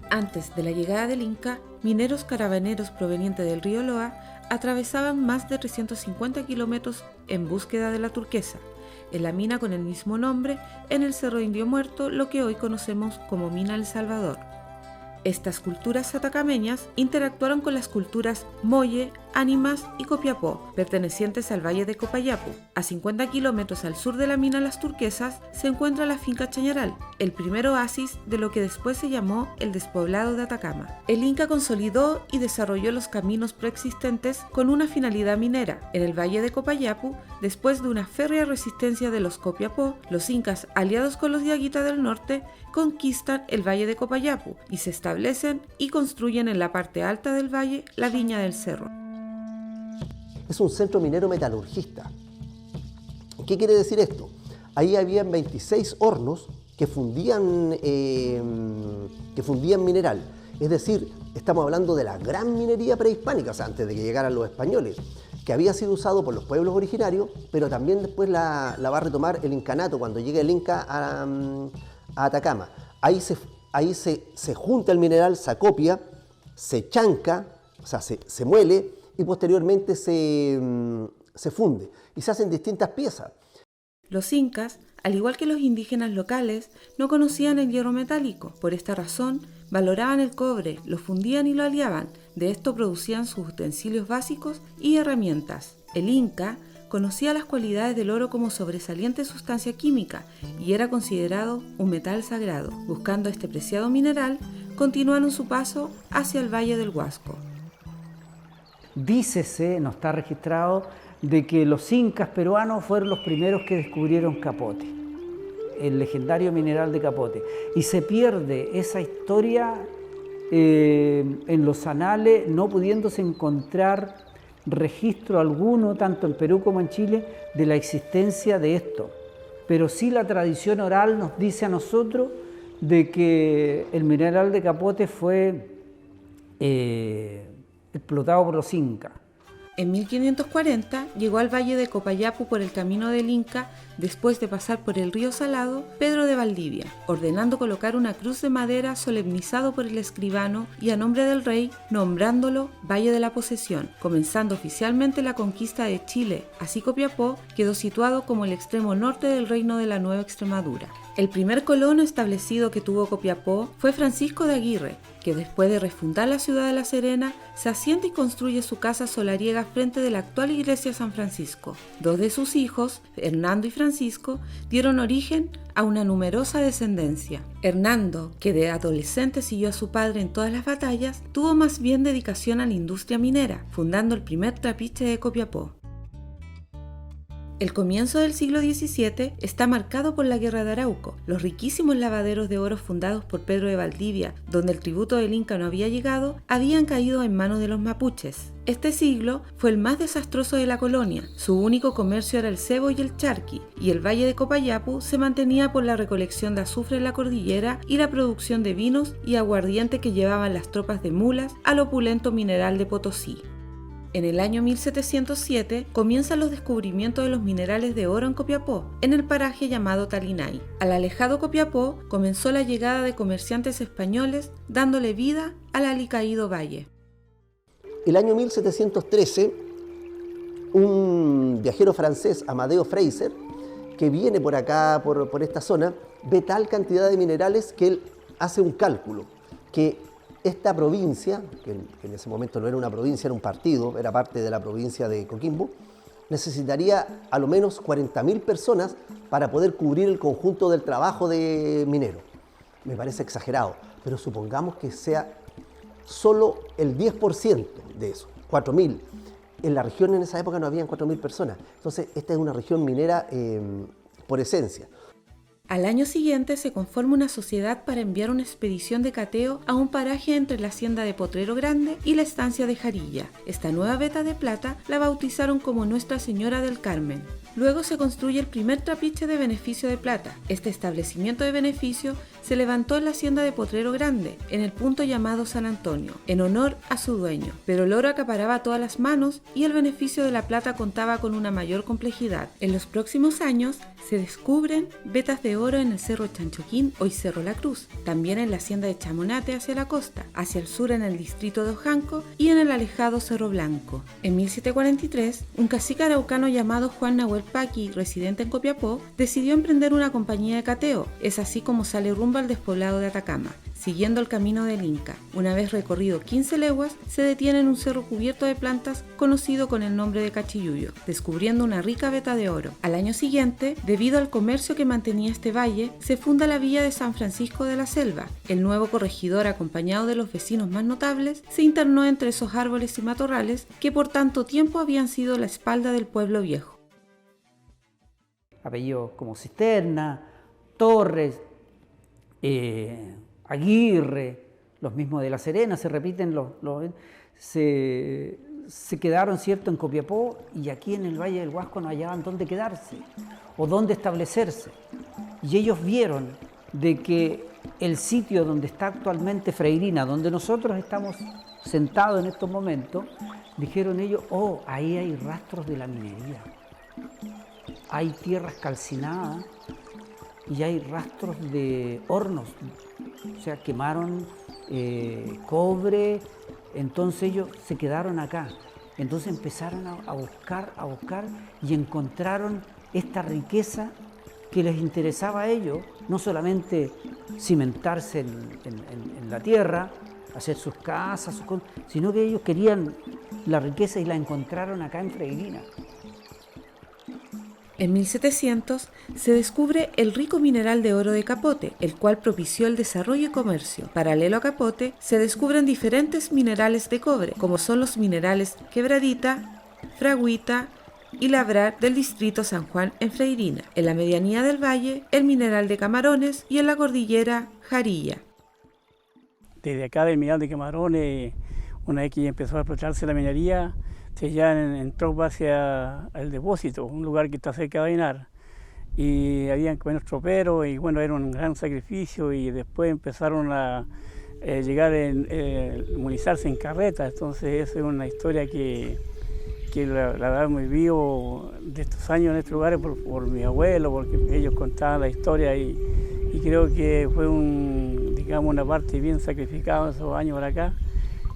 Antes de la llegada del Inca, mineros caravaneros provenientes del río Loa atravesaban más de 350 kilómetros en búsqueda de la turquesa, en la mina con el mismo nombre en el Cerro Indio Muerto, lo que hoy conocemos como Mina El Salvador. Estas culturas atacameñas interactuaron con las culturas Molle, Ánimas y Copiapó, pertenecientes al valle de Copayapu. A 50 kilómetros al sur de la mina Las Turquesas se encuentra la finca Chañaral, el primer oasis de lo que después se llamó el despoblado de Atacama. El Inca consolidó y desarrolló los caminos preexistentes con una finalidad minera. En el valle de Copayapu, después de una férrea resistencia de los Copiapó, los incas, aliados con los Diaguita del norte, conquistan el valle de Copayapu y se establecen y construyen en la parte alta del valle la Viña del Cerro. Es un centro minero metalurgista. ¿Qué quiere decir esto? Ahí habían 26 hornos que fundían mineral. Es decir, estamos hablando de la gran minería prehispánica, o sea, antes de que llegaran los españoles, que había sido usado por los pueblos originarios, pero también después la va a retomar el incanato, cuando llegue el Inca a Atacama. Ahí se junta el mineral, se acopia, se chanca, o sea, se muele, y posteriormente se funde y se hacen distintas piezas. Los incas, al igual que los indígenas locales, no conocían el hierro metálico. Por esta razón, valoraban el cobre, lo fundían y lo aliaban. De esto producían sus utensilios básicos y herramientas. El Inca conocía las cualidades del oro como sobresaliente sustancia química y era considerado un metal sagrado. Buscando este preciado mineral, continuaron su paso hacia el Valle del Huasco. Dícese, no está registrado, de que los incas peruanos fueron los primeros que descubrieron capote, el legendario mineral de capote. Y se pierde esa historia en los anales, no pudiéndose encontrar registro alguno, tanto en Perú como en Chile, de la existencia de esto. Pero sí la tradición oral nos dice a nosotros de que el mineral de capote fue explotado por los incas. En 1540 llegó al valle de Copayapu por el camino del Inca, después de pasar por el río Salado, Pedro de Valdivia, ordenando colocar una cruz de madera solemnizado por el escribano y a nombre del rey, nombrándolo Valle de la Posesión, comenzando oficialmente la conquista de Chile. Así Copiapó quedó situado como el extremo norte del reino de la Nueva Extremadura. El primer colono establecido que tuvo Copiapó fue Francisco de Aguirre, que después de refundar la ciudad de La Serena, se asienta y construye su casa solariega frente de la actual iglesia San Francisco. Dos de sus hijos, Hernando y Francisco, dieron origen a una numerosa descendencia. Hernando, que de adolescente siguió a su padre en todas las batallas, tuvo más bien dedicación a la industria minera, fundando el primer trapiche de Copiapó. El comienzo del siglo XVII está marcado por la Guerra de Arauco, los riquísimos lavaderos de oro fundados por Pedro de Valdivia, donde el tributo del Inca no había llegado, habían caído en manos de los mapuches. Este siglo fue el más desastroso de la colonia, su único comercio era el cebo y el charqui, y el valle de Copayapu se mantenía por la recolección de azufre en la cordillera y la producción de vinos y aguardiente que llevaban las tropas de mulas al opulento mineral de Potosí. En el año 1707 comienzan los descubrimientos de los minerales de oro en Copiapó, en el paraje llamado Talinay. Al alejado Copiapó comenzó la llegada de comerciantes españoles, dándole vida al alicaído valle. El año 1713, un viajero francés, Amadeo Fraser, que viene por acá, por esta zona, ve tal cantidad de minerales que él hace un cálculo, que esta provincia, que en ese momento no era una provincia, era un partido, era parte de la provincia de Coquimbo, necesitaría a lo menos 40.000 personas para poder cubrir el conjunto del trabajo de minero. Me parece exagerado, pero supongamos que sea solo el 10% de eso, 4.000. En la región en esa época no habían 4.000 personas, entonces esta es una región minera por esencia. Al año siguiente se conforma una sociedad para enviar una expedición de cateo a un paraje entre la hacienda de Potrero Grande y la estancia de Jarilla. Esta nueva veta de plata la bautizaron como Nuestra Señora del Carmen. Luego se construye el primer trapiche de beneficio de plata. Este establecimiento de beneficio se levantó en la hacienda de Potrero Grande, en el punto llamado San Antonio, en honor a su dueño. Pero el oro acaparaba todas las manos y el beneficio de la plata contaba con una mayor complejidad. En los próximos años se descubren vetas de oro en el Cerro Chanchoquín, hoy Cerro La Cruz, también en la hacienda de Chamonate hacia la costa, hacia el sur en el distrito de Ojanco y en el alejado Cerro Blanco. En 1743, un cacique araucano llamado Juan Nahuel Paqui, residente en Copiapó, decidió emprender una compañía de cateo. Es así como sale rumbo al despoblado de Atacama, siguiendo el camino del Inca. Una vez recorrido 15 leguas, se detiene en un cerro cubierto de plantas conocido con el nombre de Cachiyuyo, descubriendo una rica veta de oro. Al año siguiente, debido al comercio que mantenía este valle, se funda la villa de San Francisco de la Selva. El nuevo corregidor, acompañado de los vecinos más notables, se internó entre esos árboles y matorrales que por tanto tiempo habían sido la espalda del pueblo viejo. Apellidos como Cisterna, Torres, Aguirre, los mismos de La Serena, se repiten, se quedaron, ¿cierto?, en Copiapó, y aquí en el Valle del Huasco no hallaban dónde quedarse o dónde establecerse. Y ellos vieron de que el sitio donde está actualmente Freirina, donde nosotros estamos sentados en estos momentos, dijeron ellos, oh, ahí hay rastros de la minería, hay tierras calcinadas y hay rastros de hornos, o sea, quemaron cobre. Entonces ellos se quedaron acá, entonces empezaron a buscar y encontraron esta riqueza que les interesaba a ellos, no solamente cimentarse en la tierra, hacer sus casas, sino que ellos querían la riqueza y la encontraron acá en Freirina. En 1700 se descubre el rico mineral de oro de Capote, el cual propició el desarrollo y comercio. Paralelo a Capote, se descubren diferentes minerales de cobre, como son los minerales Quebradita, Fragüita y Labrar del distrito San Juan en Freirina. En la medianía del valle, el mineral de Camarones y en la cordillera Jarilla. Desde acá del mineral de Camarones, una vez que ya empezó a aprovecharse la minería, se ya entró hacia el depósito, un lugar que está cerca de Vallenar. Y habían buenos troperos y bueno, era un gran sacrificio, y después empezaron a llegar a inmunizarse en carretas. Entonces esa es una historia que la verdad hemos vivido de estos años en estos lugares por mi abuelo, porque ellos contaban la historia y creo que fue digamos, una parte bien sacrificada en esos años por acá.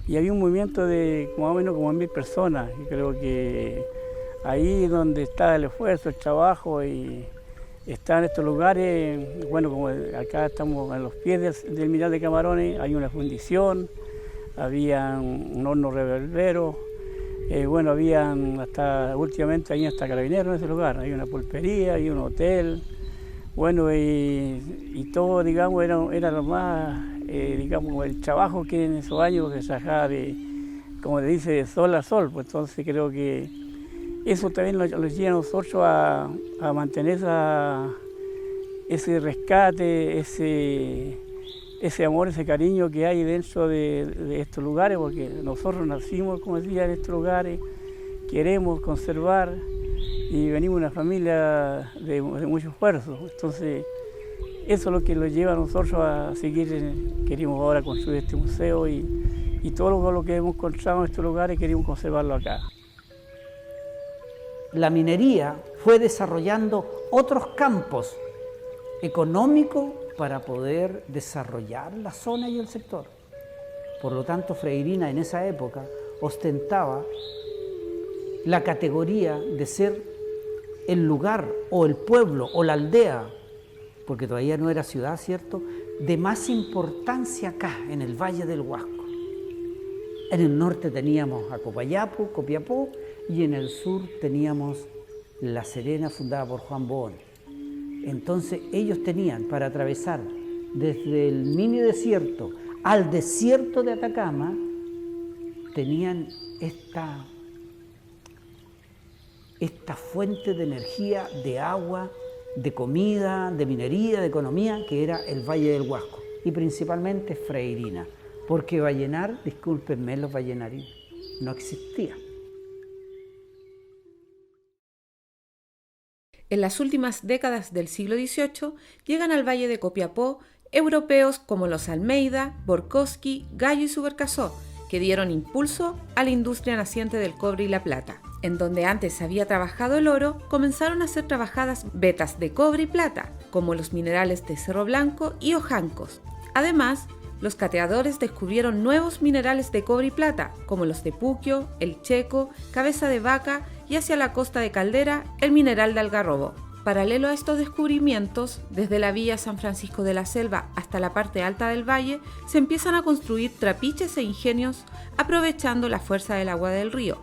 Y había un movimiento de más o menos como 1000 personas, y creo que ahí donde está el esfuerzo, el trabajo, y están estos lugares, bueno, como acá estamos a los pies del mineral de Camarones, hay una fundición, había un horno reverbero, bueno, habían últimamente hay hasta carabineros en ese lugar, hay una pulpería, hay un hotel, bueno, y todo, digamos, era lo más, digamos, el trabajo que en esos años se trabajaba como se dice, de sol a sol. Pues entonces creo que eso también nos lleva a nosotros a mantener ese rescate, ese amor, ese cariño que hay dentro de estos lugares, porque nosotros nacimos, como decía, en estos lugares, queremos conservar y venimos de una familia de mucho esfuerzo. Entonces eso es lo que nos lleva a nosotros a seguir, queremos ahora construir este museo y todo lo que hemos encontrado en estos lugares queremos conservarlo acá. La minería fue desarrollando otros campos económicos para poder desarrollar la zona y el sector. Por lo tanto, Freirina en esa época ostentaba la categoría de ser el lugar o el pueblo o la aldea, porque todavía no era ciudad, ¿cierto?, de más importancia acá, en el Valle del Huasco. En el norte teníamos a Copiapó, y en el sur teníamos La Serena, fundada por Juan Boón. Entonces ellos tenían para atravesar desde el mini desierto al desierto de Atacama, tenían esta fuente de energía, de agua, de comida, de minería, de economía, que era el Valle del Huasco, y principalmente Freirina, porque Vallenar, discúlpenme los vallenarinos, no existía. En las últimas décadas del siglo XVIII llegan al valle de Copiapó europeos como los Almeida, Borkowski, Gallo y Subercaseaux, que dieron impulso a la industria naciente del cobre y la plata. En donde antes había trabajado el oro, comenzaron a ser trabajadas vetas de cobre y plata, como los minerales de Cerro Blanco y Ojancos. Además, los cateadores descubrieron nuevos minerales de cobre y plata, como los de Puquio, el Checo, Cabeza de Vaca y hacia la costa de Caldera, el mineral de Algarrobo. Paralelo a estos descubrimientos, desde la villa San Francisco de la Selva hasta la parte alta del valle, se empiezan a construir trapiches e ingenios aprovechando la fuerza del agua del río.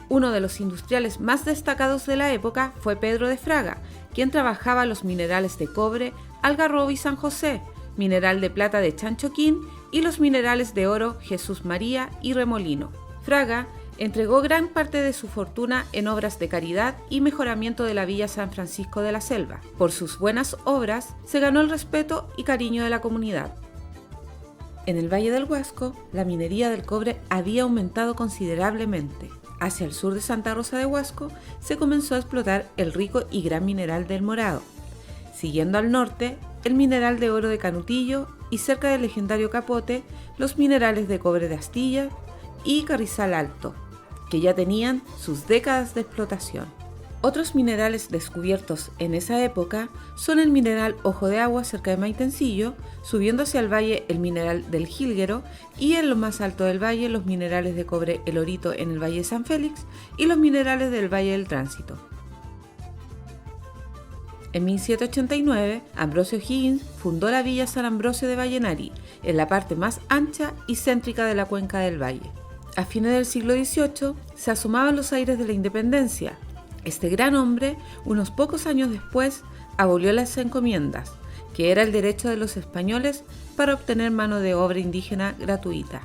Uno de los industriales más destacados de la época fue Pedro de Fraga, quien trabajaba los minerales de cobre, Algarrobo y San José, mineral de plata de Chanchoquín y los minerales de oro Jesús María y Remolino. Fraga entregó gran parte de su fortuna en obras de caridad y mejoramiento de la villa San Francisco de la Selva. Por sus buenas obras se ganó el respeto y cariño de la comunidad. En el Valle del Huasco, la minería del cobre había aumentado considerablemente. Hacia el sur de Santa Rosa de Huasco se comenzó a explotar el rico y gran mineral del Morado. Siguiendo al norte, el mineral de oro de Canutillo y cerca del legendario Capote, los minerales de cobre de Astilla y Carrizal Alto, que ya tenían sus décadas de explotación. Otros minerales descubiertos en esa época son el mineral Ojo de Agua cerca de Maitencillo, subiendo hacia el valle el mineral del Jilguero y en lo más alto del valle los minerales de cobre El Orito en el valle de San Félix y los minerales del valle del Tránsito. En 1789, Ambrosio Higgins fundó la villa San Ambrosio de Vallenari, en la parte más ancha y céntrica de la cuenca del valle. A fines del siglo XVIII se asomaban los aires de la independencia. Este gran hombre, unos pocos años después, abolió las encomiendas, que era el derecho de los españoles para obtener mano de obra indígena gratuita.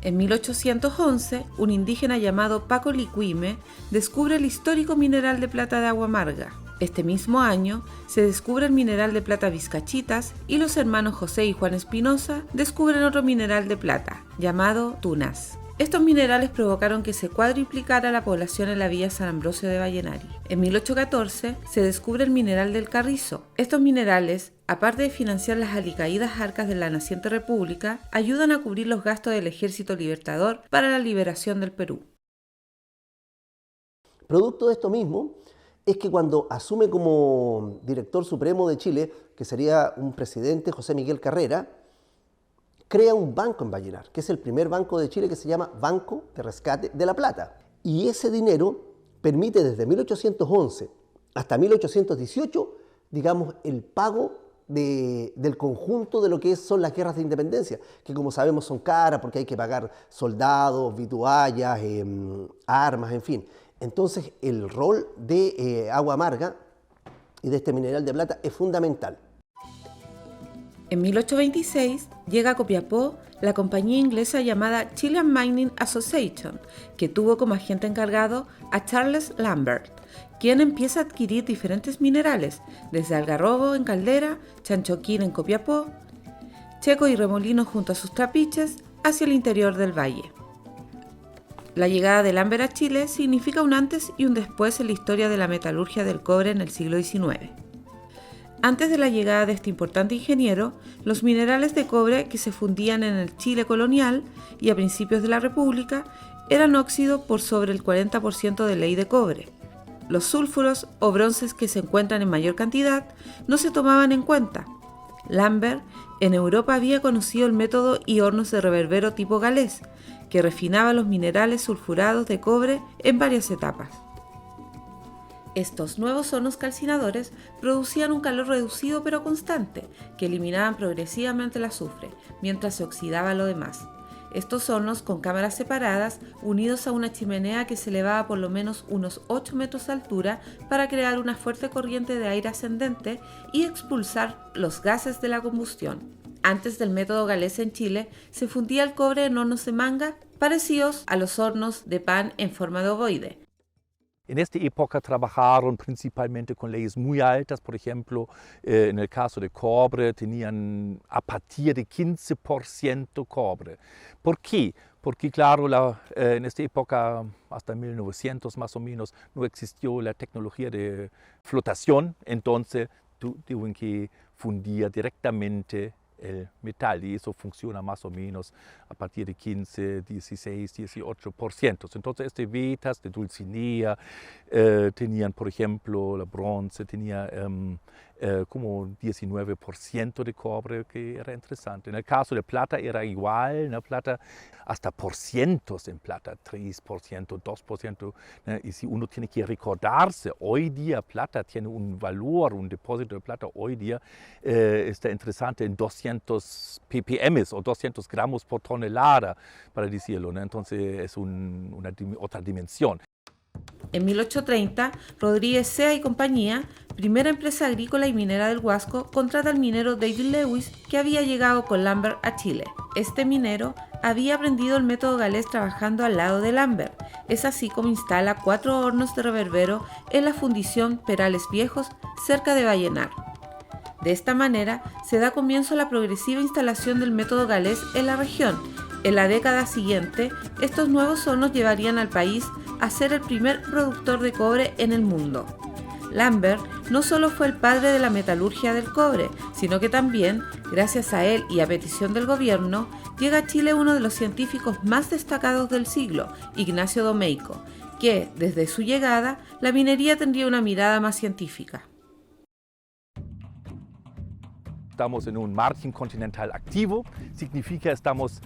En 1811, un indígena llamado Paco Licuime descubre el histórico mineral de plata de Agua Amarga. Este mismo año se descubre el mineral de plata Vizcachitas y los hermanos José y Juan Espinosa descubren otro mineral de plata, llamado Tunas. Estos minerales provocaron que se cuadriplicara la población en la villa San Ambrosio de Vallenari. En 1814 se descubre el mineral del Carrizo. Estos minerales, aparte de financiar las alicaídas arcas de la naciente república, ayudan a cubrir los gastos del Ejército Libertador para la liberación del Perú. Producto de esto mismo es que cuando asume como director supremo de Chile, que sería un presidente, José Miguel Carrera, crea un banco en Vallenar, que es el primer banco de Chile que se llama Banco de Rescate de la Plata. Y ese dinero permite desde 1811 hasta 1818, digamos, el pago del conjunto de lo que son las guerras de independencia, que como sabemos son caras porque hay que pagar soldados, vituallas, armas, en fin. Entonces el rol de Agua Amarga y de este mineral de plata es fundamental. En 1826 llega a Copiapó la compañía inglesa llamada Chilean Mining Association, que tuvo como agente encargado a Charles Lambert, quien empieza a adquirir diferentes minerales, desde Algarrobo en Caldera, Chanchoquín en Copiapó, Checo y Remolino junto a sus trapiches hacia el interior del valle. La llegada de Lambert a Chile significa un antes y un después en la historia de la metalurgia del cobre en el siglo XIX. Antes de la llegada de este importante ingeniero, los minerales de cobre que se fundían en el Chile colonial y a principios de la República eran óxido por sobre el 40% de ley de cobre. Los sulfuros o bronces que se encuentran en mayor cantidad no se tomaban en cuenta. Lambert en Europa había conocido el método y hornos de reverbero tipo galés, que refinaba los minerales sulfurados de cobre en varias etapas. Estos nuevos hornos calcinadores producían un calor reducido pero constante, que eliminaban progresivamente el azufre, mientras se oxidaba lo demás. Estos hornos con cámaras separadas, unidos a una chimenea que se elevaba por lo menos unos 8 metros de altura para crear una fuerte corriente de aire ascendente y expulsar los gases de la combustión. Antes del método galés en Chile, se fundía el cobre en hornos de manga parecidos a los hornos de pan en forma de ovoide. En esta época trabajaron principalmente con leyes muy altas, por ejemplo, en el caso de cobre tenían a partir de 15% cobre. ¿Por qué? porque claro, en esta época, hasta 1900 más o menos, no existió la tecnología de flotación, entonces tuvieron que fundir directamente el metal y eso funciona más o menos a partir de 15, 16, 18%. Entonces estas vetas de Dulcinea tenían, por ejemplo, la bronce tenía como 19% de cobre, que era interesante. En el caso de plata era igual, ¿no? Plata hasta por cientos en plata, 3%, 2%. ¿no? Y si uno tiene que recordarse, hoy día plata tiene un valor, un depósito de plata hoy día está interesante en 200 ppm o 200 gramos por tonelada, para decirlo, ¿no? Entonces es otra dimensión. En 1830, Rodríguez Sea y compañía, primera empresa agrícola y minera del Huasco, contrata al minero David Lewis, que había llegado con Lambert a Chile. Este minero había aprendido el método galés trabajando al lado de Lambert. Es así como instala 4 hornos de reverbero en la fundición Perales Viejos, cerca de Vallenar. De esta manera, se da comienzo a la progresiva instalación del método galés en la región. En la década siguiente, estos nuevos hornos llevarían al país a ser el primer productor de cobre en el mundo. Lambert no solo fue el padre de la metalurgia del cobre, sino que también, gracias a él y a petición del gobierno, llega a Chile uno de los científicos más destacados del siglo, Ignacio Domeyko, que, desde su llegada, la minería tendría una mirada más científica. Estamos en un margen continental activo, significa estamos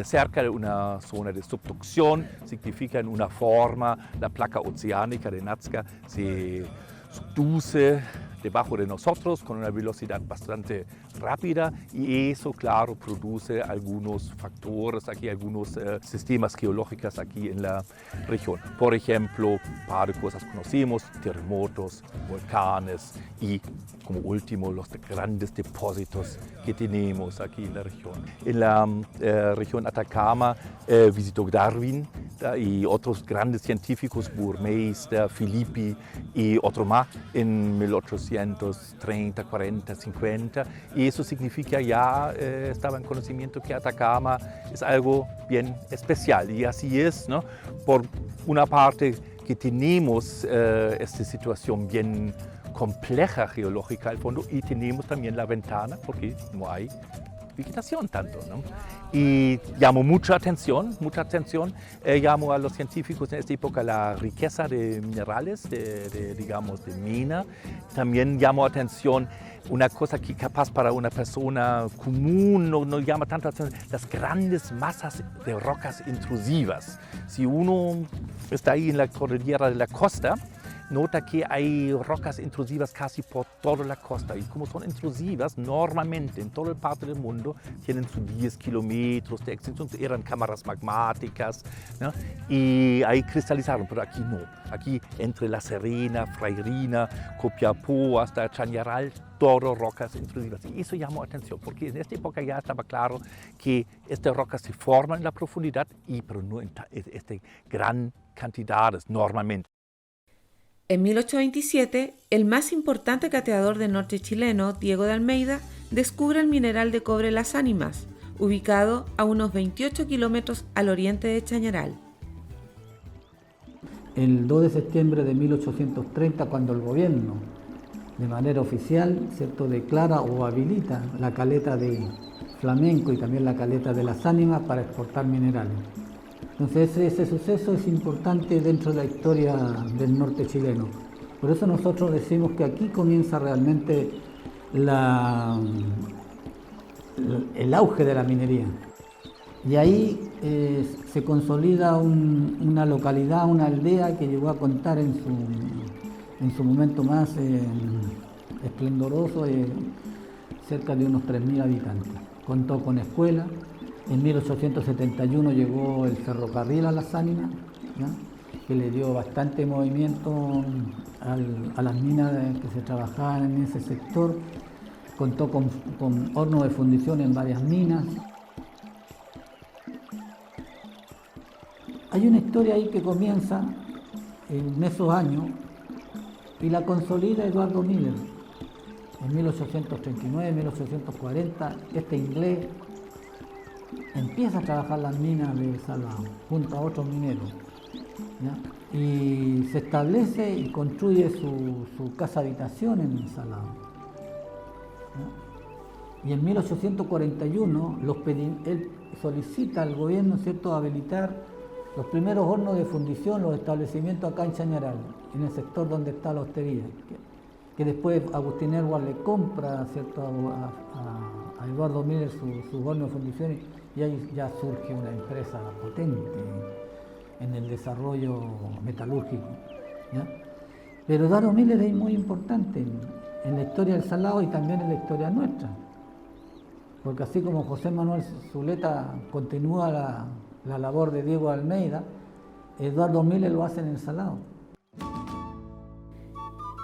cerca de una zona de subducción, significa en una forma la placa oceánica de Nazca se subduce debajo de nosotros con una velocidad bastante rápida y eso, claro, produce algunos factores aquí, algunos sistemas geológicos aquí en la región. Por ejemplo, un par de cosas conocemos, terremotos, volcanes y, como último, los grandes depósitos que tenemos aquí en la región. En la región Atacama visitó Darwin y otros grandes científicos, Burmeister, Filippi y otro más en 1830, 40, 50 y eso significa ya estaba en conocimiento que Atacama es algo bien especial y así es, ¿no? Por una parte que tenemos esta situación bien compleja geológica al fondo y tenemos también la ventana porque no hay vegetación tanto, ¿no? Y llamó mucha atención, llamó a los científicos en esta época la riqueza de minerales, digamos, de mina. También llamó atención una cosa que capaz para una persona común no llama tanto atención, las grandes masas de rocas intrusivas. Si uno está ahí en la cordillera de la costa, nota que hay rocas intrusivas casi por toda la costa y como son intrusivas, normalmente en toda parte del mundo tienen sus 10 kilómetros de extensión, eran cámaras magmáticas, ¿no? Y ahí cristalizaron, pero aquí no. Aquí entre La Serena, Freirina, Copiapó hasta Chañaral, todo rocas intrusivas. Y eso llamó atención porque en esta época ya estaba claro que estas rocas se forman en la profundidad, pero no en gran cantidades normalmente. En 1827, el más importante cateador del norte chileno, Diego de Almeida, descubre el mineral de cobre Las Ánimas, ubicado a unos 28 kilómetros al oriente de Chañaral. El 2 de septiembre de 1830, cuando el gobierno, de manera oficial, ¿cierto?, declara o habilita la caleta de Flamenco y también la caleta de Las Ánimas para exportar minerales. Entonces ese suceso es importante dentro de la historia del norte chileno. Por eso nosotros decimos que aquí comienza realmente el auge de la minería. Y ahí se consolida una localidad, una aldea que llegó a contar en su momento más esplendoroso cerca de unos 3.000 habitantes. Contó con escuela. En 1871 llegó el ferrocarril a Las Ánimas, ¿no?, que le dio bastante movimiento a las minas que se trabajaban en ese sector. Contó con hornos de fundición en varias minas. Hay una historia ahí que comienza en esos años y la consolida Eduardo Miller. En 1839, 1840, este inglés empieza a trabajar las minas del Salado junto a otros mineros, ¿ya? Y se establece y construye su casa habitación en el Salado, ¿ya? Y en 1841 él solicita al gobierno, ¿cierto?, habilitar los primeros hornos de fundición, los establecimientos acá en Chañaral, en el sector donde está la hostería, que después Agustín Edwards le compra, ¿cierto?, a Eduardo Miller sus hornos de fundición, y ahí ya surge una empresa potente en el desarrollo metalúrgico, ¿ya? Pero Eduardo Miller es muy importante en la historia del Salado y también en la historia nuestra, porque así como José Manuel Zuleta continúa la labor de Diego Almeida, Eduardo Miller lo hace en el Salado.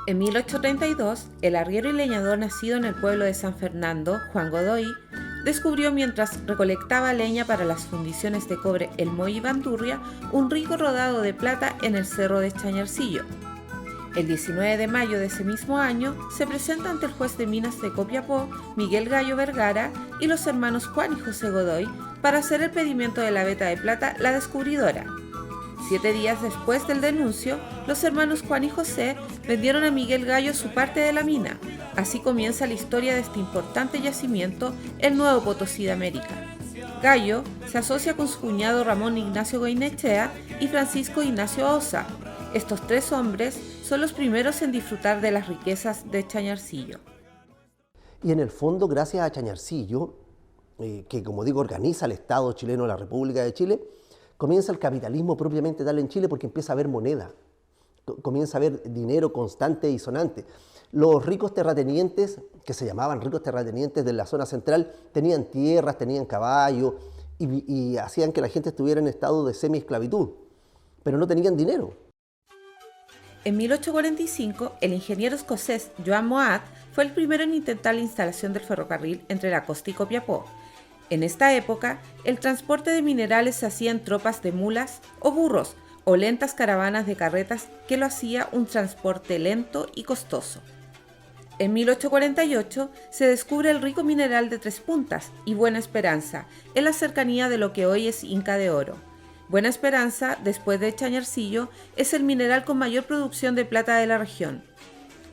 En 1832, el arriero y leñador nacido en el pueblo de San Fernando, Juan Godoy, descubrió mientras recolectaba leña para las fundiciones de cobre El Moy y Bandurria un rico rodado de plata en el cerro de Chañarcillo. El 19 de mayo de ese mismo año se presenta ante el juez de minas de Copiapó, Miguel Gallo Vergara, y los hermanos Juan y José Godoy para hacer el pedimento de la veta de plata La Descubridora. 7 días después del denuncio, los hermanos Juan y José vendieron a Miguel Gallo su parte de la mina. Así comienza la historia de este importante yacimiento, el Nuevo Potosí de América. Gallo se asocia con su cuñado Ramón Ignacio Goinechea y Francisco Ignacio Osa. Estos 3 hombres son los primeros en disfrutar de las riquezas de Chañarcillo. Y en el fondo, gracias a Chañarcillo, que como digo organiza el Estado chileno, la República de Chile, comienza el capitalismo propiamente tal en Chile porque empieza a haber moneda, comienza a haber dinero constante y sonante. Los ricos terratenientes, que se llamaban ricos terratenientes de la zona central, tenían tierras, tenían caballos y hacían que la gente estuviera en estado de semi-esclavitud, pero no tenían dinero. En 1845, el ingeniero escocés Joan Moat fue el primero en intentar la instalación del ferrocarril entre la costa y Copiapó. En esta época, el transporte de minerales se hacía en tropas de mulas o burros o lentas caravanas de carretas que lo hacía un transporte lento y costoso. En 1848 se descubre el rico mineral de Tres Puntas y Buena Esperanza en la cercanía de lo que hoy es Inca de Oro. Buena Esperanza, después de Chañarcillo, es el mineral con mayor producción de plata de la región.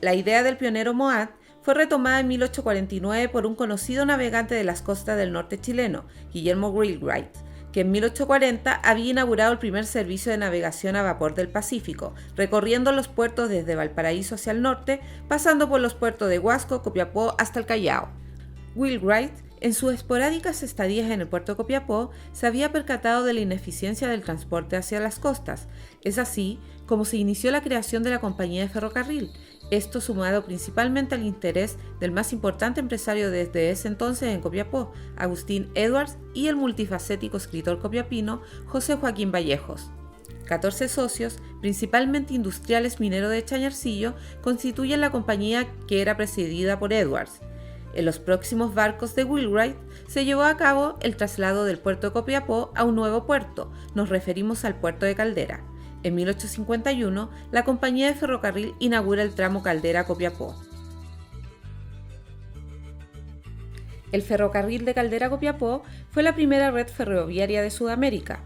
La idea del pionero Moat fue retomada en 1849 por un conocido navegante de las costas del norte chileno, Guillermo Wheelwright, que en 1840 había inaugurado el primer servicio de navegación a vapor del Pacífico, recorriendo los puertos desde Valparaíso hacia el norte, pasando por los puertos de Huasco, Copiapó hasta el Callao. Wheelwright, en sus esporádicas estadías en el puerto de Copiapó, se había percatado de la ineficiencia del transporte hacia las costas. Es así como se inició la creación de la compañía de ferrocarril. Esto sumado principalmente al interés del más importante empresario desde ese entonces en Copiapó, Agustín Edwards, y el multifacético escritor copiapino José Joaquín Vallejos. 14 socios, principalmente industriales mineros de Chañarcillo, constituyen la compañía que era presidida por Edwards. En los próximos barcos de Wheelwright se llevó a cabo el traslado del puerto de Copiapó a un nuevo puerto, nos referimos al puerto de Caldera. En 1851, la compañía de ferrocarril inaugura el tramo Caldera-Copiapó. El ferrocarril de Caldera-Copiapó fue la primera red ferroviaria de Sudamérica.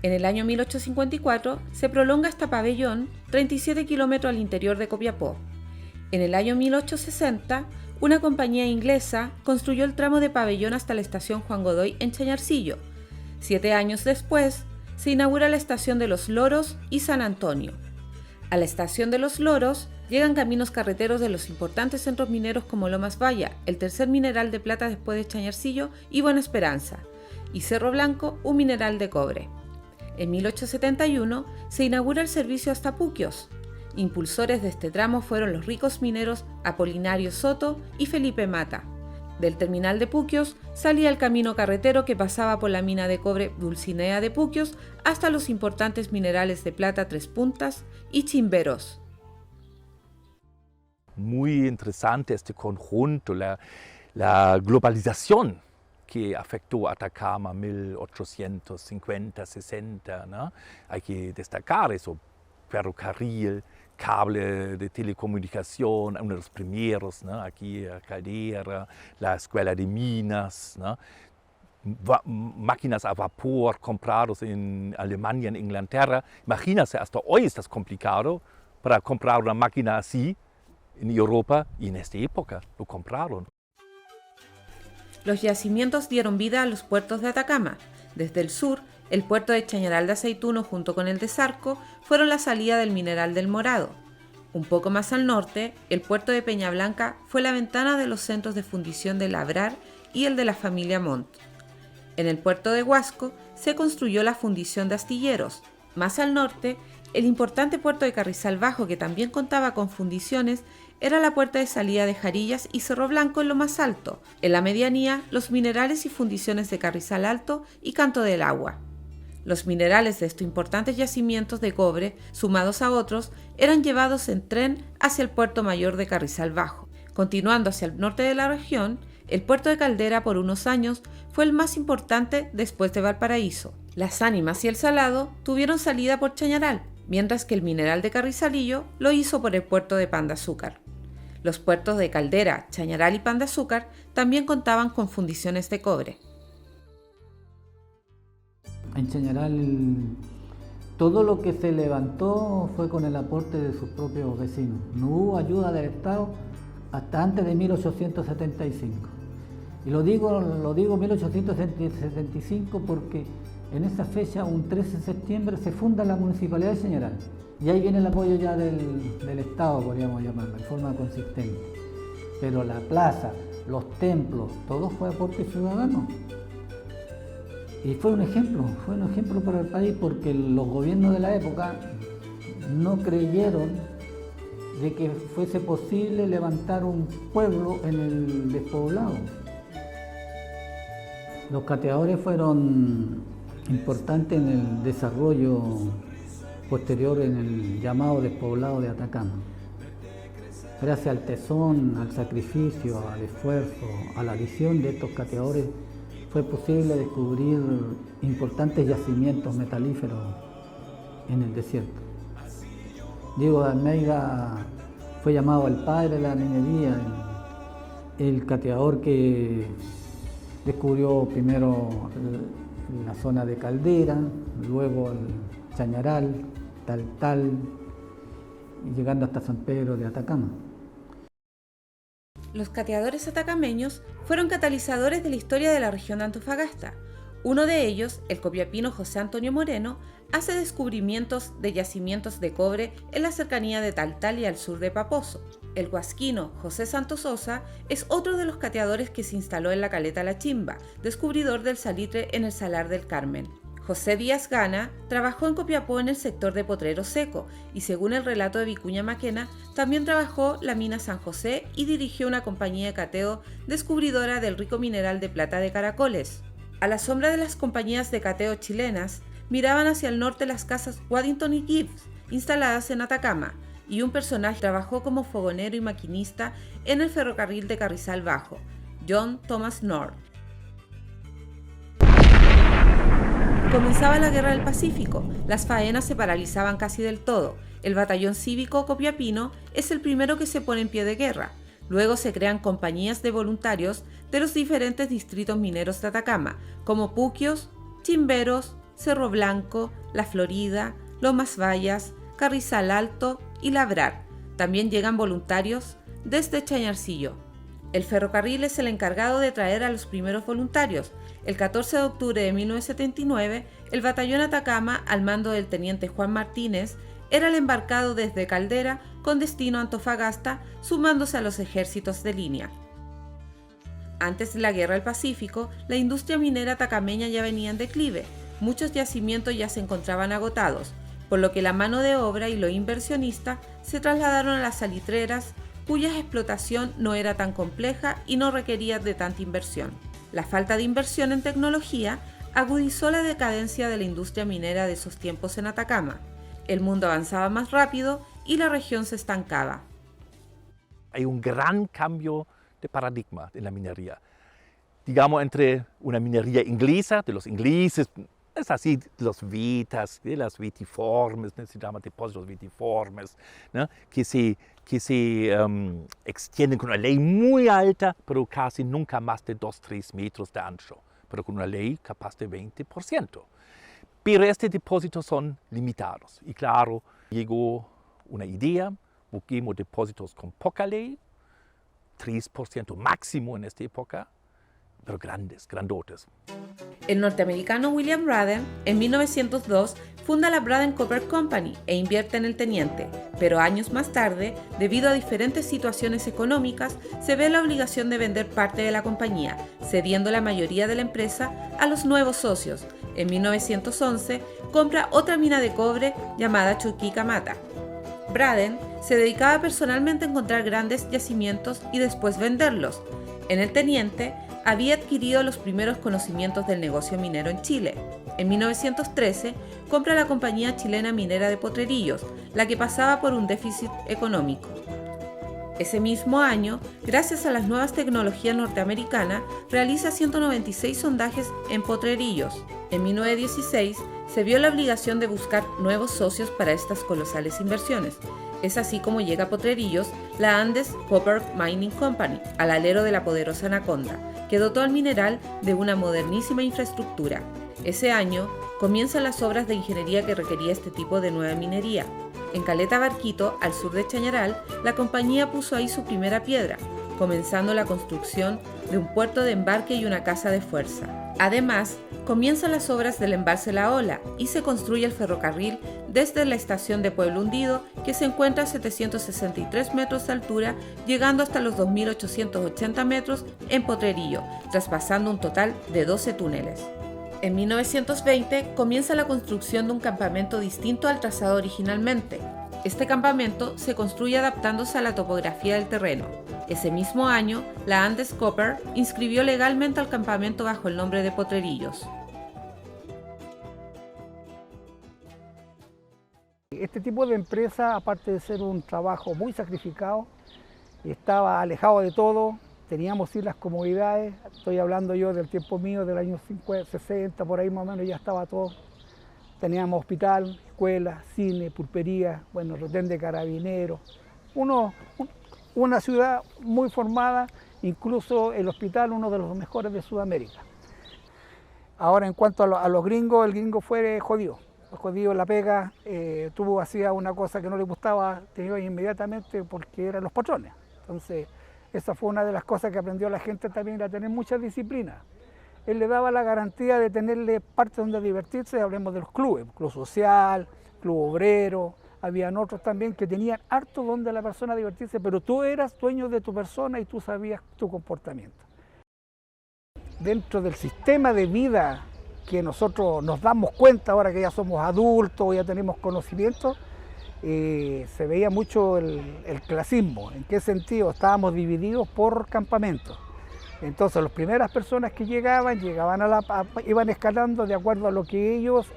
En el año 1854 se prolonga hasta Pabellón, 37 kilómetros al interior de Copiapó. En el año 1860, una compañía inglesa construyó el tramo de Pabellón hasta la estación Juan Godoy en Chañarcillo. 7 años después, se inaugura la estación de Los Loros y San Antonio. A la estación de Los Loros llegan caminos carreteros de los importantes centros mineros como Lomas Valla, el tercer mineral de plata después de Chañarcillo, y Buena Esperanza, y Cerro Blanco, un mineral de cobre. En 1871 se inaugura el servicio hasta Puquios. Impulsores de este tramo fueron los ricos mineros Apolinario Soto y Felipe Mata. Del terminal de Puquios salía el camino carretero que pasaba por la mina de cobre Dulcinea de Puquios hasta los importantes minerales de plata Tres Puntas y Chimberos. Muy interesante este conjunto, la globalización que afectó a Atacama 1850-60, ¿no? Hay que destacar eso, ferrocarril, cable de telecomunicación, uno de los primeros, ¿no? Aquí Caldera, la Escuela de Minas, ¿no? máquinas a vapor comprados en Alemania, en Inglaterra. Imagínense, hasta hoy es complicado para comprar una máquina así en Europa y en esta época lo compraron. Los yacimientos dieron vida a los puertos de Atacama. Desde el sur, el puerto de Chañaral de Aceituno junto con el de Zarco fueron la salida del mineral del Morado. Un poco más al norte, el puerto de Peña Blanca fue la ventana de los centros de fundición de Labrar y el de la familia Montt. En el puerto de Huasco se construyó la fundición de astilleros. Más al norte, el importante puerto de Carrizal Bajo, que también contaba con fundiciones, era la puerta de salida de Jarillas y Cerro Blanco en lo más alto. En la medianía, los minerales y fundiciones de Carrizal Alto y Canto del Agua. Los minerales de estos importantes yacimientos de cobre, sumados a otros, eran llevados en tren hacia el puerto mayor de Carrizal Bajo. Continuando hacia el norte de la región, el puerto de Caldera por unos años fue el más importante después de Valparaíso. Las Ánimas y el Salado tuvieron salida por Chañaral, mientras que el mineral de Carrizalillo lo hizo por el puerto de Pan de Azúcar. Los puertos de Caldera, Chañaral y Pan de Azúcar también contaban con fundiciones de cobre. En Chañaral todo lo que se levantó fue con el aporte de sus propios vecinos. No hubo ayuda del Estado hasta antes de 1875. Y lo digo 1875 porque en esa fecha, un 13 de septiembre, se funda la Municipalidad de Chañaral. Y ahí viene el apoyo ya del Estado, podríamos llamarlo, en forma consistente. Pero la plaza, los templos, todo fue aporte ciudadano. Y fue un ejemplo para el país porque los gobiernos de la época no creyeron de que fuese posible levantar un pueblo en el despoblado. Los cateadores fueron importantes en el desarrollo posterior en el llamado despoblado de Atacama. Gracias al tesón, al sacrificio, al esfuerzo, a la visión de estos cateadores, fue posible descubrir importantes yacimientos metalíferos en el desierto. Diego de Almeida fue llamado el padre de la minería, el cateador que descubrió primero la zona de Caldera, luego el Chañaral, Taltal, y llegando hasta San Pedro de Atacama. Los cateadores atacameños fueron catalizadores de la historia de la región de Antofagasta. Uno de ellos, el copiapino José Antonio Moreno, hace descubrimientos de yacimientos de cobre en la cercanía de Taltal y al sur de Paposo. El huasquino José Santos Sosa es otro de los cateadores que se instaló en la caleta La Chimba, descubridor del salitre en el Salar del Carmen. José Díaz Gana trabajó en Copiapó en el sector de Potrero Seco y según el relato de Vicuña Maquena, también trabajó la mina San José y dirigió una compañía de cateo descubridora del rico mineral de plata de Caracoles. A la sombra de las compañías de cateo chilenas, miraban hacia el norte las casas Waddington y Gibbs, instaladas en Atacama, y un personaje trabajó como fogonero y maquinista en el ferrocarril de Carrizal Bajo, John Thomas North. Comenzaba la Guerra del Pacífico, las faenas se paralizaban casi del todo. El batallón cívico copiapino es el primero que se pone en pie de guerra. Luego se crean compañías de voluntarios de los diferentes distritos mineros de Atacama, como Puquios, Chimberos, Cerro Blanco, La Florida, Lomas Vallas, Carrizal Alto y Labrar. También llegan voluntarios desde Chañarcillo. El ferrocarril es el encargado de traer a los primeros voluntarios. El 14 de octubre de 1979, el batallón Atacama, al mando del teniente Juan Martínez, era el embarcado desde Caldera con destino a Antofagasta, sumándose a los ejércitos de línea. Antes de la Guerra del Pacífico, la industria minera atacameña ya venía en declive. Muchos yacimientos ya se encontraban agotados, por lo que la mano de obra y los inversionistas se trasladaron a las salitreras, cuya explotación no era tan compleja y no requería de tanta inversión. La falta de inversión en tecnología agudizó la decadencia de la industria minera de esos tiempos en Atacama. El mundo avanzaba más rápido y la región se estancaba. Hay un gran cambio de paradigma en la minería. Digamos, entre una minería inglesa, de los ingleses, es así, los vitas, de las vitiformes, se llama depósitos vitiformes, ¿no? que se extienden con una ley muy alta, pero casi nunca más de 2-3 metros de ancho. pero con una ley capaz de 20%. Pero estos depósitos son limitados. Y claro, llegó una idea, busquemos depósitos con poca ley, 3% máximo en esta época, pero grandes, grandotes. El norteamericano William Braden, en 1902, funda la Braden Copper Company e invierte en el Teniente, pero años más tarde, debido a diferentes situaciones económicas, se ve la obligación de vender parte de la compañía, cediendo la mayoría de la empresa a los nuevos socios. En 1911, compra otra mina de cobre llamada Chuquicamata. Braden se dedicaba personalmente a encontrar grandes yacimientos y después venderlos. En el Teniente, había adquirido los primeros conocimientos del negocio minero en Chile. En 1913, compra la compañía chilena minera de Potrerillos, la que pasaba por un déficit económico. Ese mismo año, gracias a las nuevas tecnologías norteamericanas, realiza 196 sondajes en Potrerillos. En 1916, se vio la obligación de buscar nuevos socios para estas colosales inversiones. Es así como llega a Potrerillos la Andes Copper Mining Company, al alero de la poderosa Anaconda, que dotó al mineral de una modernísima infraestructura. Ese año comienzan las obras de ingeniería que requería este tipo de nueva minería. En Caleta Barquito, al sur de Chañaral, la compañía puso ahí su primera piedra, comenzando la construcción de un puerto de embarque y una casa de fuerza. Además, comienzan las obras del embalse La Ola y se construye el ferrocarril desde la estación de Pueblo Hundido, que se encuentra a 763 metros de altura, llegando hasta los 2.880 metros en Potrerillo, traspasando un total de 12 túneles. En 1920 comienza la construcción de un campamento distinto al trazado originalmente. Este campamento se construye adaptándose a la topografía del terreno. Ese mismo año, la Andes Copper inscribió legalmente al campamento bajo el nombre de Potrerillos. Este tipo de empresa, aparte de ser un trabajo muy sacrificado, estaba alejado de todo, teníamos sí las comodidades, estoy hablando yo del tiempo mío, del año 50, 60, por ahí más o menos ya estaba todo. Teníamos hospital, escuela, cine, pulpería, bueno, retén de carabineros, una ciudad muy formada, incluso el hospital uno de los mejores de Sudamérica. Ahora en cuanto a los gringos, el gringo fue jodido en la pega, hacía una cosa que no le gustaba, te iba inmediatamente porque eran los patrones. Entonces esa fue una de las cosas que aprendió la gente también, a tener mucha disciplina. Él le daba la garantía de tenerle parte donde divertirse, hablemos de los clubes, club social, club obrero, habían otros también que tenían harto donde la persona divertirse, pero tú eras dueño de tu persona y tú sabías tu comportamiento. Dentro del sistema de vida que nosotros nos damos cuenta ahora que ya somos adultos, ya tenemos conocimiento, se veía mucho el clasismo. ¿En qué sentido? Estábamos divididos por campamentos. Entonces las primeras personas que llegaban iban escalando de acuerdo a lo que ellos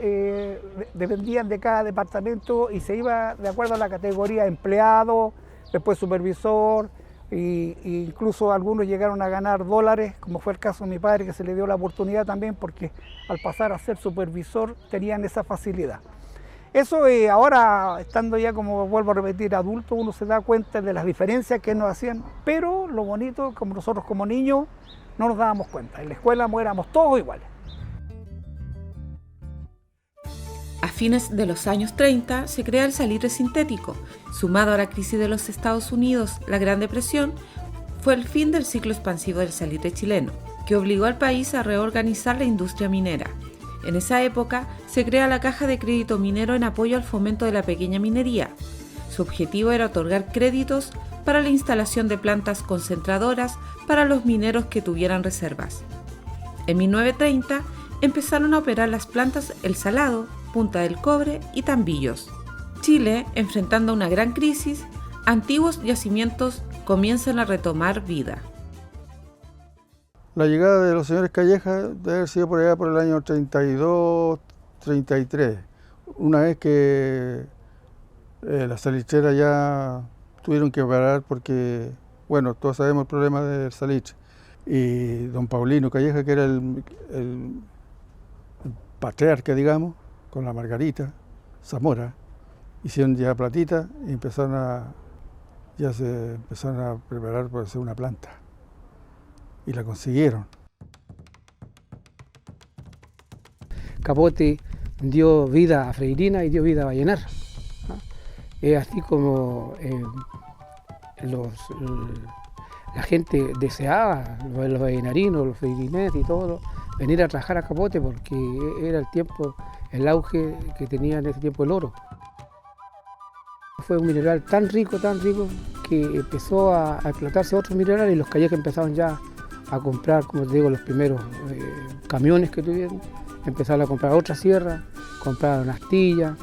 dependían de cada departamento y se iba de acuerdo a la categoría empleado, después supervisor, e incluso algunos llegaron a ganar dólares, como fue el caso de mi padre, que se le dio la oportunidad también porque al pasar a ser supervisor tenían esa facilidad. Eso ahora, estando ya, como vuelvo a repetir, adulto, uno se da cuenta de las diferencias que nos hacían, pero lo bonito, como nosotros como niños, no nos dábamos cuenta. En la escuela éramos todos iguales. A fines de los años 30 se crea el salitre sintético. Sumado a la crisis de los Estados Unidos, la Gran Depresión, fue el fin del ciclo expansivo del salitre chileno, que obligó al país a reorganizar la industria minera. En esa época se crea la Caja de Crédito Minero en apoyo al fomento de la pequeña minería. Su objetivo era otorgar créditos para la instalación de plantas concentradoras para los mineros que tuvieran reservas. En 1930 empezaron a operar las plantas El Salado, Punta del Cobre y Tambillos. Chile, enfrentando una gran crisis, antiguos yacimientos comienzan a retomar vida. La llegada de los señores Calleja debe haber sido por allá por el año 32, 33, una vez que las salicheras ya tuvieron que parar porque, bueno, todos sabemos el problema del salitre. Y don Paulino Calleja, que era el patriarca, digamos, con la Margarita Zamora, hicieron ya platita y ya se empezaron a preparar para hacer una planta. Y la consiguieron. Capote dio vida a Freirina y dio vida a Vallenar. Es así como la gente deseaba, los vallenarinos, los freirines y todo, venir a trabajar a Capote porque era el tiempo, el auge que tenía en ese tiempo el oro. Fue un mineral tan rico, que empezó a explotarse otros minerales y los Callejas empezaron ya a comprar, como te digo, los primeros camiones que tuvieron, empezaron a comprar otra sierra, compraron Astilla,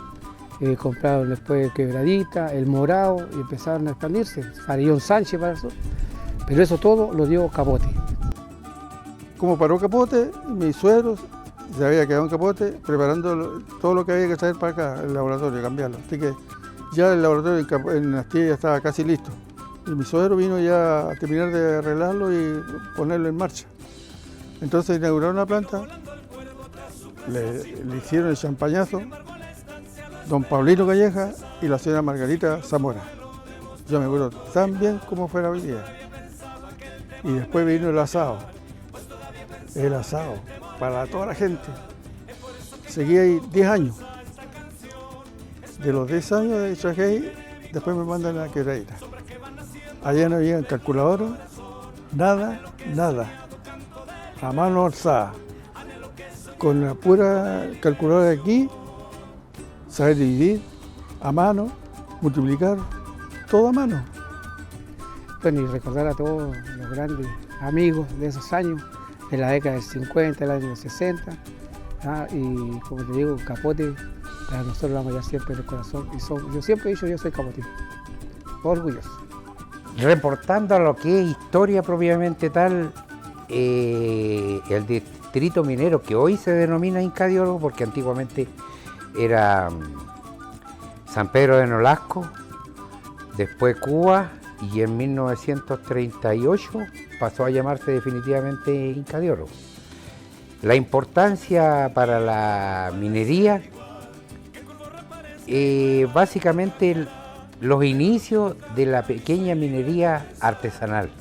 compraron después Quebradita, El Morao y empezaron a expandirse, Farellón Sánchez para el sur, pero eso todo lo dio Capote. Como paró Capote, mis suegros se había quedado en Capote preparando todo lo que había que traer para acá, el laboratorio, cambiarlo. Así que ya el laboratorio en Astilla ya estaba casi listo. Y mi suegro vino ya a terminar de arreglarlo y ponerlo en marcha. Entonces inauguraron la planta, le hicieron el champañazo, don Paulino Calleja y la señora Margarita Zamora. Yo me acuerdo tan bien como fue la vida. Y después vino el asado para toda la gente. Seguí ahí 10 años. De los 10 años de trabajé ahí, después me mandan a Quebradita. Allá no había calculadora, nada. A mano alzada. Con la pura calculadora de aquí, saber dividir, a mano, multiplicar, todo a mano. Bueno, y recordar a todos los grandes amigos de esos años, de la década del 50, del año 60, y como te digo, Capote, para nosotros lo vamos a llevar siempre en el corazón. Yo siempre he dicho, yo soy capotino, orgulloso. Reportando a lo que es historia propiamente tal, el distrito minero que hoy se denomina Inca de Oro, porque antiguamente era San Pedro de Nolasco, después Cuba, y en 1938 pasó a llamarse definitivamente Inca de Oro. La importancia para la minería, básicamente los inicios de la pequeña minería artesanal,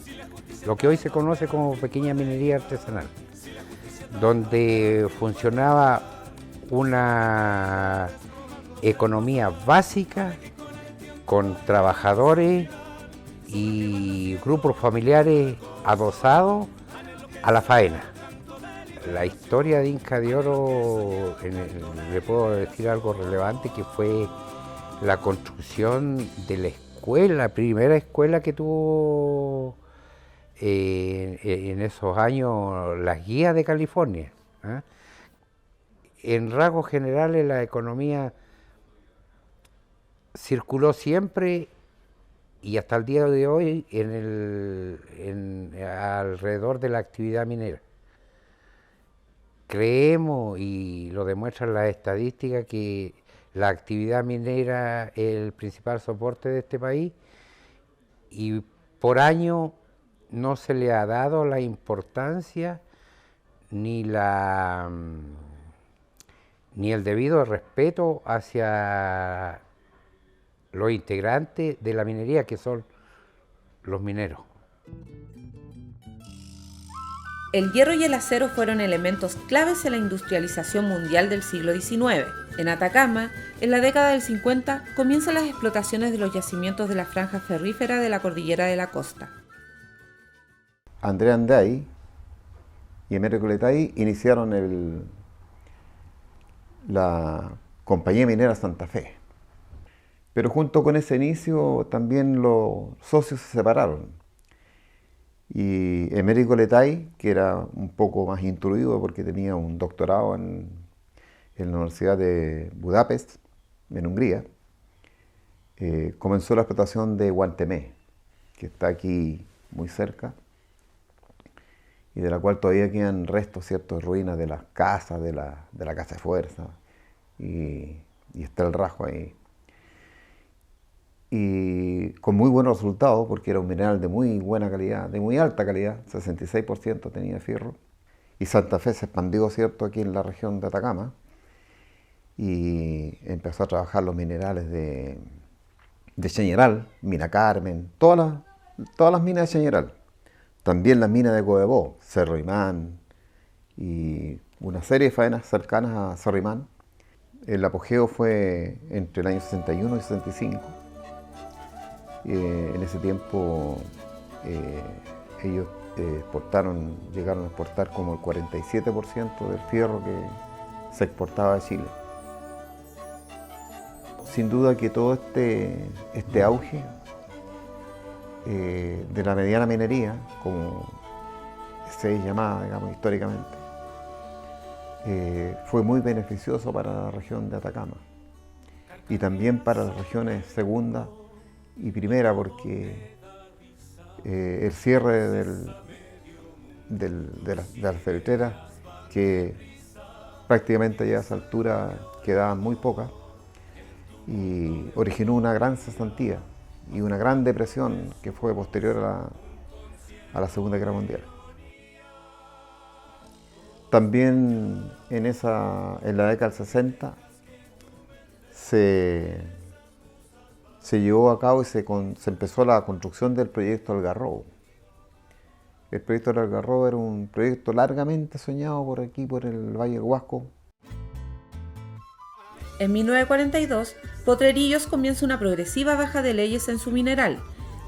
lo que hoy se conoce como pequeña minería artesanal, donde funcionaba una economía básica con trabajadores y grupos familiares adosados a la faena. La historia de Inca de Oro, le puedo decir algo relevante, que fue la construcción de la escuela, la primera escuela que tuvo en esos años las guías de California. En rasgos generales la economía circuló siempre y hasta el día de hoy alrededor de la actividad minera. Creemos, y lo demuestran las estadísticas, que la actividad minera es el principal soporte de este país y por año no se le ha dado la importancia ni el debido respeto hacia los integrantes de la minería, que son los mineros. El hierro y el acero fueron elementos claves en la industrialización mundial del siglo XIX. En Atacama, en la década del 50, comienzan las explotaciones de los yacimientos de la franja ferrífera de la cordillera de la costa. André Anday y Emerico Letay iniciaron la Compañía Minera Santa Fe. Pero junto con ese inicio también los socios se separaron. Y Emerico Letay, que era un poco más instruido porque tenía un doctorado en la Universidad de Budapest, en Hungría, comenzó la explotación de Guantemé, que está aquí muy cerca, y de la cual todavía quedan restos, ciertos ruinas de las casas, de la casa de fuerza, y está el rasgo ahí. Y con muy buenos resultados, porque era un mineral de muy buena calidad, de muy alta calidad, 66% tenía fierro. Y Santa Fe se expandió, ¿cierto?, aquí en la región de Atacama, y empezó a trabajar los minerales de Chañaral, Mina Carmen, todas las minas de Chañaral. También las minas de Codelbo, Cerro Imán y una serie de faenas cercanas a Cerrimán. El apogeo fue entre el año 61 y 65. En ese tiempo ellos llegaron a exportar como el 47% del fierro que se exportaba de Chile. Sin duda que todo este auge de la mediana minería, como se llamaba, digamos, históricamente, fue muy beneficioso para la región de Atacama y también para las regiones segunda y primera, porque el cierre de las salitreras, que prácticamente ya a esa altura quedaban muy pocas, y originó una gran cesantía y una gran depresión que fue posterior a la Segunda Guerra Mundial. También en la década del 60 se llevó a cabo y se empezó la construcción del proyecto Algarrobo. El proyecto del Algarrobo era un proyecto largamente soñado por aquí, por el Valle del Huasco. En 1942, Potrerillos comienza una progresiva baja de leyes en su mineral.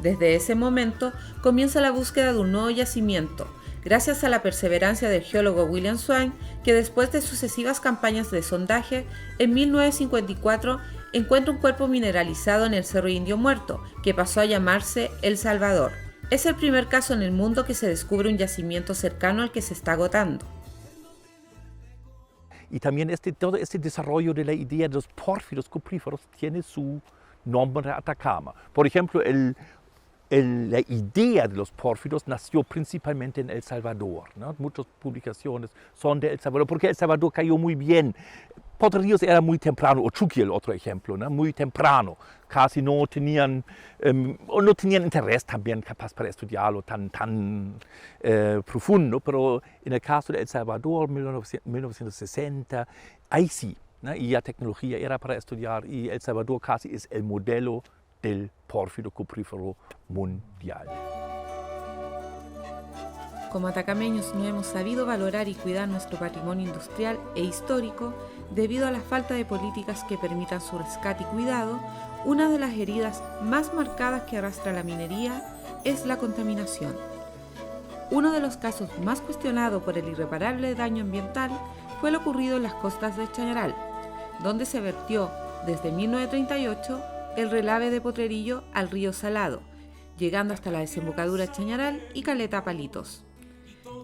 Desde ese momento comienza la búsqueda de un nuevo yacimiento, gracias a la perseverancia del geólogo William Swain, que después de sucesivas campañas de sondaje, en 1954 encuentra un cuerpo mineralizado en el Cerro Indio Muerto, que pasó a llamarse El Salvador. Es el primer caso en el mundo que se descubre un yacimiento cercano al que se está agotando. Y también todo este desarrollo de la idea de los pórfidos cupríferos tiene su nombre Atacama. Por ejemplo, la idea de los pórfidos nació principalmente en El Salvador, ¿no? Muchas publicaciones son de El Salvador, porque El Salvador cayó muy bien. Potrerillos era muy temprano, o Chuquiel, otro ejemplo, ¿no? Muy temprano. Casi no tenían interés también capaz para estudiarlo tan profundo, pero en el caso de El Salvador, 1960, ahí sí, ¿no? Y la tecnología era para estudiar, y El Salvador casi es el modelo del pórfido cuprífero mundial. Como atacameños no hemos sabido valorar y cuidar nuestro patrimonio industrial e histórico debido a la falta de políticas que permitan su rescate y cuidado. Una de las heridas más marcadas que arrastra la minería es la contaminación. Uno de los casos más cuestionados por el irreparable daño ambiental fue lo ocurrido en las costas de Chañaral, donde se vertió desde 1938 el relave de Potrerillo al río Salado, llegando hasta la desembocadura Chañaral y Caleta Palitos.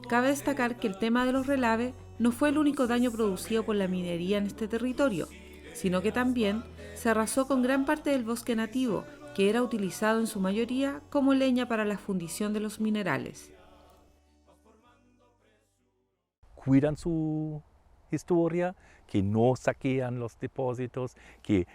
Cabe destacar que el tema de los relaves no fue el único daño producido por la minería en este territorio, sino que también se arrasó con gran parte del bosque nativo, que era utilizado en su mayoría como leña para la fundición de los minerales. Cuidan su historia, que no saquean los depósitos, que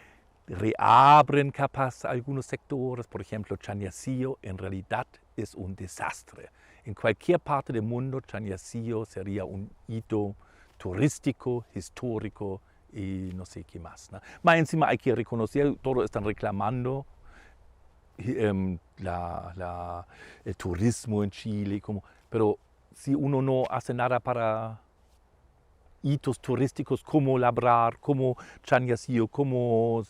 reabren capaz algunos sectores. Por ejemplo, Chañarcillo en realidad es un desastre. En cualquier parte del mundo, Chañarcillo sería un hito turístico, histórico y no sé qué más, ¿no? Más encima hay que reconocer, todos están reclamando el turismo en Chile, pero si uno no hace nada para hitos turísticos como Labrar, como Chañarcillo, como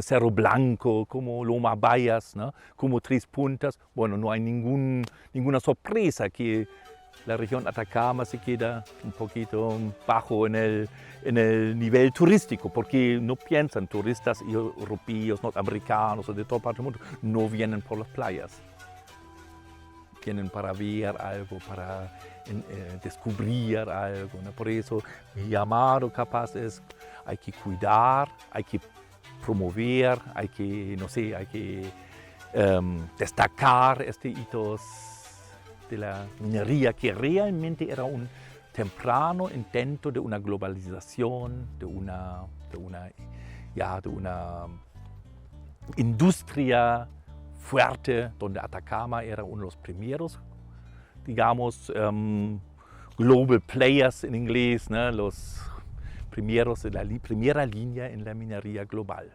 Cerro Blanco, como Loma Bayas, ¿no? Como Tres Puntas, bueno, no hay ninguna sorpresa que la región Atacama se queda un poquito bajo en el nivel turístico, porque no piensan turistas europeos, norteamericanos o de toda parte del mundo, no vienen por las playas. Vienen para ver algo, para descubrir algo, ¿no? Por eso mi llamado capaz es, hay que cuidar, hay que promover, hay que destacar hitos de la minería, que realmente era un temprano intento de una globalización, de una industria fuerte, donde Atacama era uno de los primeros, digamos, global players en inglés, ¿no? Los primeros de la primera línea en la minería global.